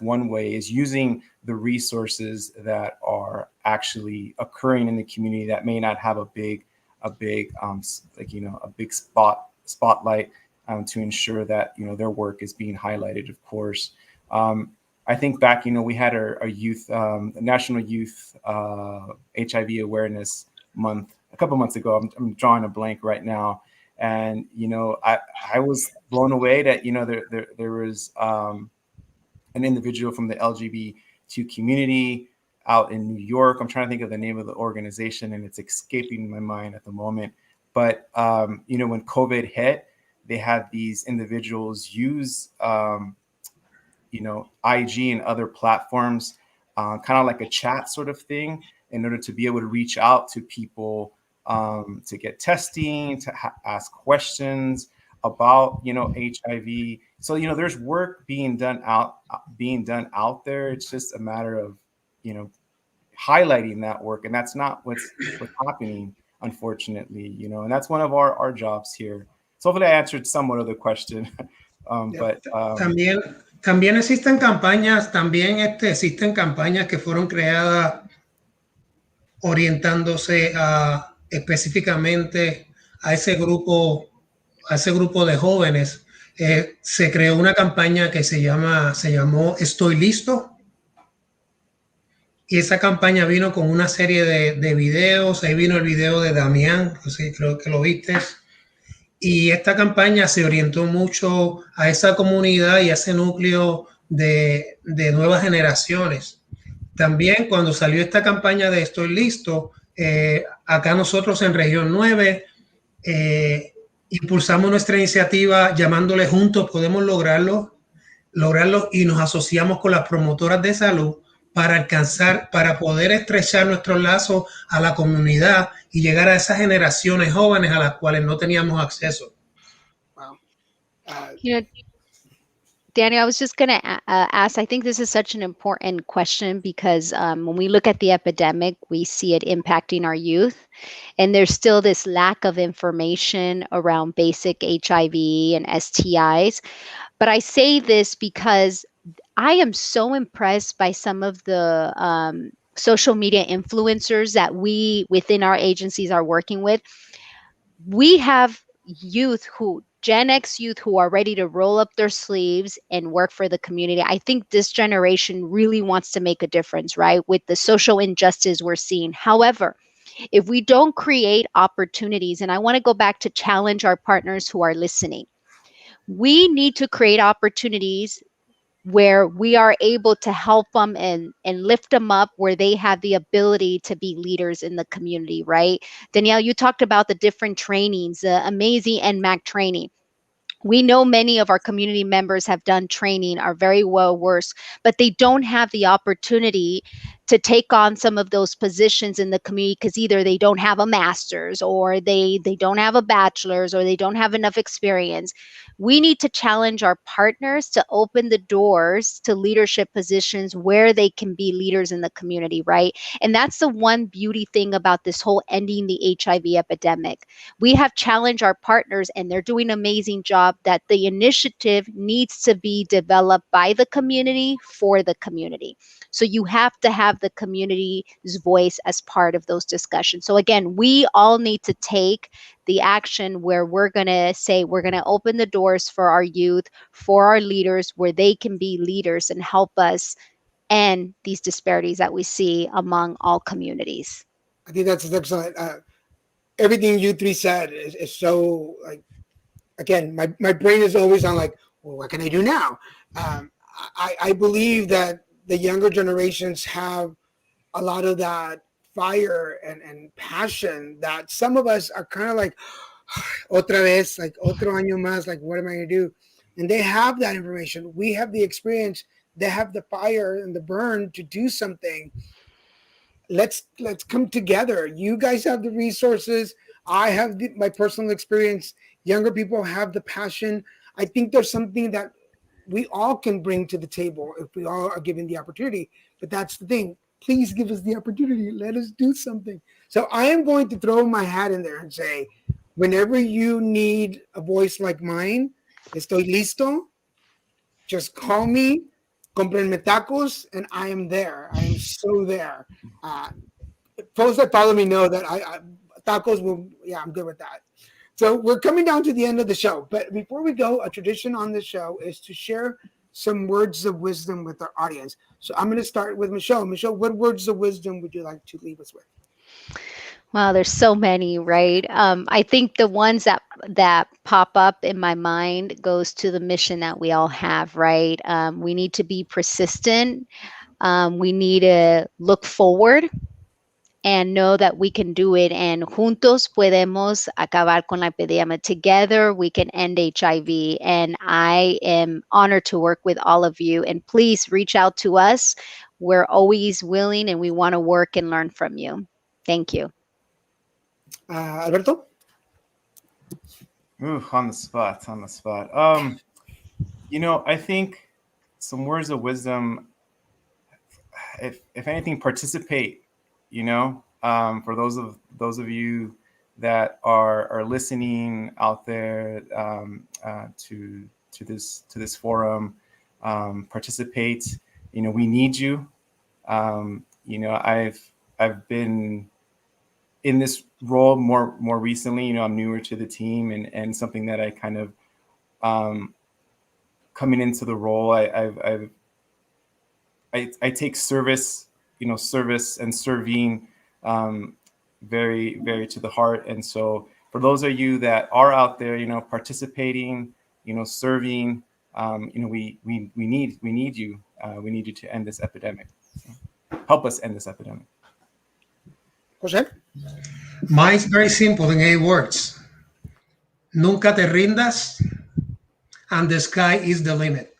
one way, is using the resources that are actually occurring in the community that may not have a big spotlight to ensure that their work is being highlighted. Of course, I think back, we had our youth, National Youth HIV Awareness Month a couple months ago. I'm drawing a blank right now. And, I was blown away that, there was an individual from the LGBTQ community out in New York. I'm trying to think of the name of the organization, and it's escaping my mind at the moment. But, when COVID hit, they had these individuals use, IG and other platforms, kind of like a chat sort of thing, in order to be able to reach out to people, to get testing, to ask questions about, HIV. So, there's work being done out there. It's just a matter of, highlighting that work. And that's not what's happening, unfortunately, and that's one of our jobs here. So hopefully I answered somewhat of the question. También existen campañas que fueron creadas orientándose específicamente a ese grupo de jóvenes. Se creó una campaña que se llamó Estoy Listo, y esa campaña vino con una serie de videos. Ahí vino el video de Damián, creo que lo viste. Y esta campaña se orientó mucho a esa comunidad y a ese núcleo de nuevas generaciones. También cuando salió esta campaña de Estoy Listo, acá nosotros en Región 9 impulsamos nuestra iniciativa llamándole Juntos Podemos Lograrlo, y nos asociamos con las promotoras de salud para alcanzar, para poder estrechar nuestros lazos a la comunidad y llegar a esas generaciones jóvenes a las cuales no teníamos acceso. Wow. Uh, You know, Daniel, I was just going to ask, I think this is such an important question because when we look at the epidemic, we see it impacting our youth. And there's still this lack of information around basic HIV and STIs. But I say this because I am so impressed by some of the social media influencers that we within our agencies are working with. We have youth who Gen X youth who are ready to roll up their sleeves and work for the community. I think this generation really wants to make a difference, right? With the social injustice we're seeing. However, if we don't create opportunities, and I want to go back to challenge our partners who are listening, we need to create opportunities where we are able to help them and lift them up where they have the ability to be leaders in the community, right? Danielle, you talked about the different trainings, the amazing NMAC training. We know many of our community members have done training, are very well versed, but they don't have the opportunity to take on some of those positions in the community because either they don't have a master's or they don't have a bachelor's or they don't have enough experience. We need to challenge our partners to open the doors to leadership positions where they can be leaders in the community, right? And that's the one beauty thing about this whole ending the HIV epidemic. We have challenged our partners and they're doing an amazing job that the initiative needs to be developed by the community for the community. So you have to have the community's voice as part of those discussions. So again, we all need to take the action where we're going to say we're going to open the doors for our youth, for our leaders, where they can be leaders and help us end these disparities that we see among all communities. I think that's excellent. Everything you three said is so like, again, my brain is always on like, well, what can I do now? I believe that the younger generations have a lot of that fire and passion that some of us are kind of like, otra vez, like otro año más, like what am I going to do? And they have that information. We have the experience. They have the fire and the burn to do something. Let's come together. You guys have the resources. I have my personal experience. Younger people have the passion. I think there's something that we all can bring to the table if we all are given the opportunity. But that's the thing. Please give us the opportunity. Let us do something. So I am going to throw my hat in there and say, whenever you need a voice like mine, estoy listo. Just call me, comprenme tacos, and I am there. I am so there. Uh, Folks that follow me know that I tacos will, yeah, I'm good with that. So we're coming down to the end of the show. But before we go, a tradition on the show is to share some words of wisdom with our audience. So I'm going to start with Michelle. Michelle, what words of wisdom would you like to leave us with? Wow, there's so many, right? I think the ones that pop up in my mind goes to the mission that we all have, right? We need to be persistent. We need to look forward and know that we can do it. And juntos podemos acabar con la epidemia. Together, we can end HIV. And I am honored to work with all of you. And please reach out to us. We're always willing and we want to work and learn from you. Thank you. Alberto? Ooh, on the spot. I think some words of wisdom, if anything, participate, for those of you that are listening out there to this forum, participate. We need you. I've been in this role more recently. I'm newer to the team, and something that I kind of coming into the role, I take service and serving very, very to the heart. And so for those of you that are out there, participating, serving, we need you. We need you to end this epidemic. Help us end this epidemic. Jose? Mine's very simple in 8 words. Nunca te rindas, and the sky is the limit.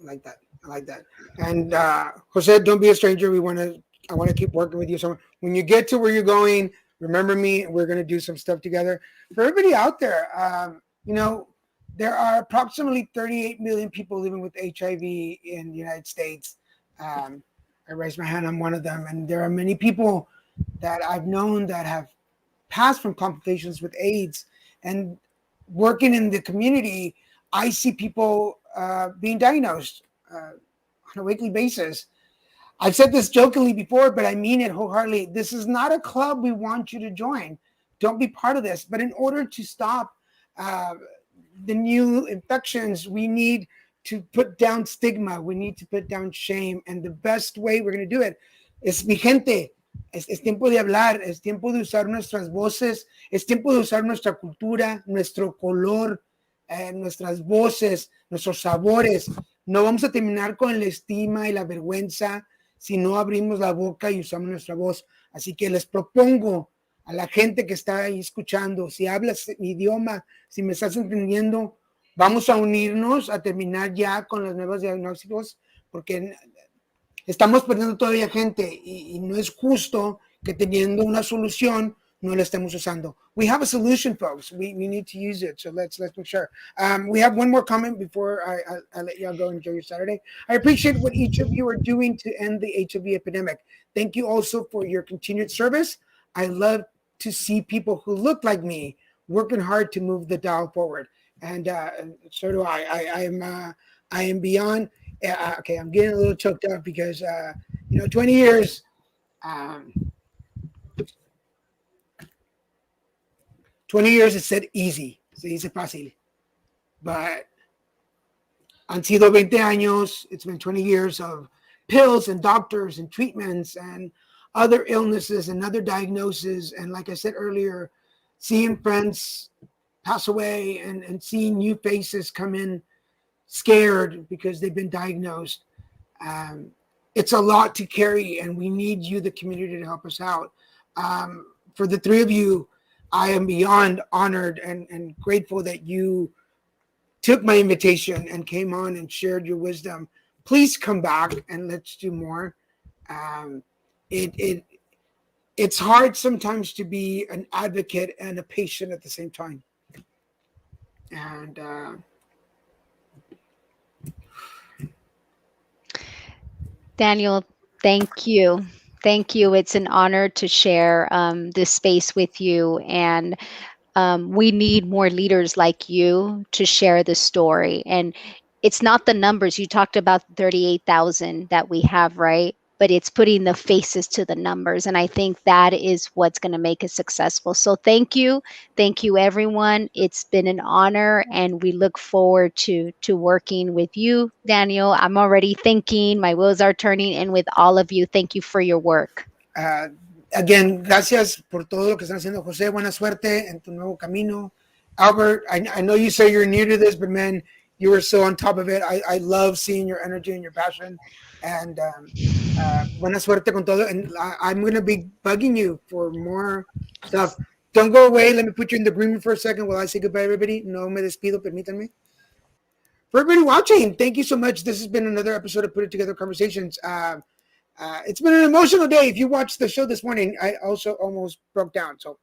I like that. I like that. And Jose, don't be a stranger. I want to keep working with you. So when you get to where you're going, remember me. We're going to do some stuff together. For everybody out there, there are approximately 38 million people living with HIV in the United States. I raised my hand. I'm one of them. And there are many people that I've known that have passed from complications with AIDS. And working in the community, I see people being diagnosed on a weekly basis. I've said this jokingly before, but I mean it wholeheartedly. This is not a club we want you to join. Don't be part of this. But in order to stop uh, the new infections, we need to put down stigma. We need to put down shame. And the best way we're going to do it is, mi gente, es tiempo de hablar, es tiempo de usar nuestras voces, es tiempo de usar nuestra cultura, nuestro color, nuestras voces, nuestros sabores. No vamos a terminar con la estima y la vergüenza si no abrimos la boca y usamos nuestra voz. Así que les propongo a la gente que está ahí escuchando, si hablas mi idioma, si me estás entendiendo, vamos a unirnos a terminar ya con los nuevos diagnósticos, porque estamos perdiendo todavía gente y no es justo que teniendo una solución no la estemos usando. We have a solution, folks. We need to use it. So let's make sure. We have one more comment before I let y'all go enjoy your Saturday. I appreciate what each of you are doing to end the HIV epidemic. Thank you also for your continued service. I love to see people who look like me working hard to move the dial forward. And so do I. I am beyond. Okay, I'm getting a little choked up because 20 years. 20 years is said easy, se dice fácil, but han sido 20 años, it's been 20 years of pills and doctors and treatments and other illnesses and other diagnoses. And like I said earlier, seeing friends pass away and seeing new faces come in scared because they've been diagnosed. It's a lot to carry, and we need you, the community, to help us out. For the three of you, I am beyond honored and grateful that you took my invitation and came on and shared your wisdom. Please come back and let's do more. It's hard sometimes to be an advocate and a patient at the same time. And Daniel, thank you. Thank you. It's an honor to share this space with you. And we need more leaders like you to share the story. And it's not the numbers. You talked about 38,000 that we have, right? But it's putting the faces to the numbers. And I think that is what's going to make us successful. So thank you. Thank you, everyone. It's been an honor. And we look forward to working with you, Daniel. I'm already thinking, my wheels are turning. And with all of you, thank you for your work. Again, gracias por todo lo que están haciendo, José. Buena suerte en tu nuevo camino. Albert, I know you say you're new to this, but man, you were so on top of it. I love seeing your energy and your passion. And buena suerte con todo. And I'm going to be bugging you for more stuff. Don't go away. Let me put you in the green room for a second while I say goodbye, everybody. No me despido, permítanme. For everybody watching, thank you so much. This has been another episode of Put It Together Conversations. It's been an emotional day. If you watched the show this morning, I also almost broke down. So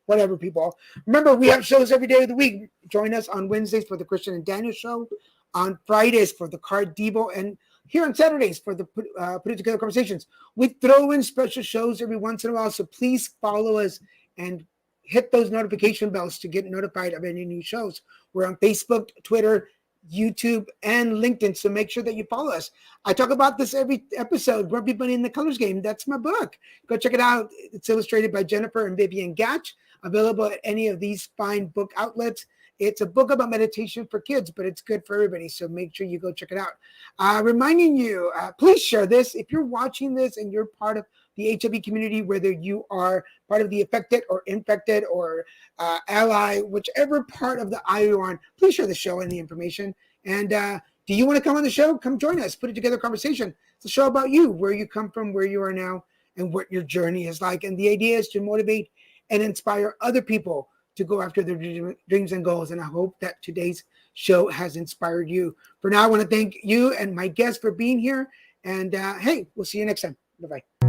whatever, people. Remember, we have shows every day of the week. Join us on Wednesdays for the Christian and Daniel show, on Fridays for the Card Devo, and here on Saturdays for the Put It Together Conversations. We throw in special shows every once in a while, so please follow us and hit those notification bells to get notified of any new shows. We're on Facebook, Twitter, YouTube, and LinkedIn, so make sure that you follow us. I talk about this every episode, Grumpy Bunny in the Colors Game. That's my book. Go check it out. It's illustrated by Jennifer and Vivian Gatch, available at any of these fine book outlets. It's a book about meditation for kids, but it's good for everybody, so make sure you go check it out. Reminding you, please share this. If you're watching this and you're part of the HIV community, whether you are part of the affected or infected or ally, whichever part of the aisle you're on, please share the show and the information. And do you want to come on the show? Come join us. Put It Together Conversation. It's a show about you, where you come from, where you are now, and what your journey is like. And the idea is to motivate and inspire other people to go after their dreams and goals. And I hope that today's show has inspired you. For now, I want to thank you and my guests for being here. And hey, we'll see you next time. Bye-bye.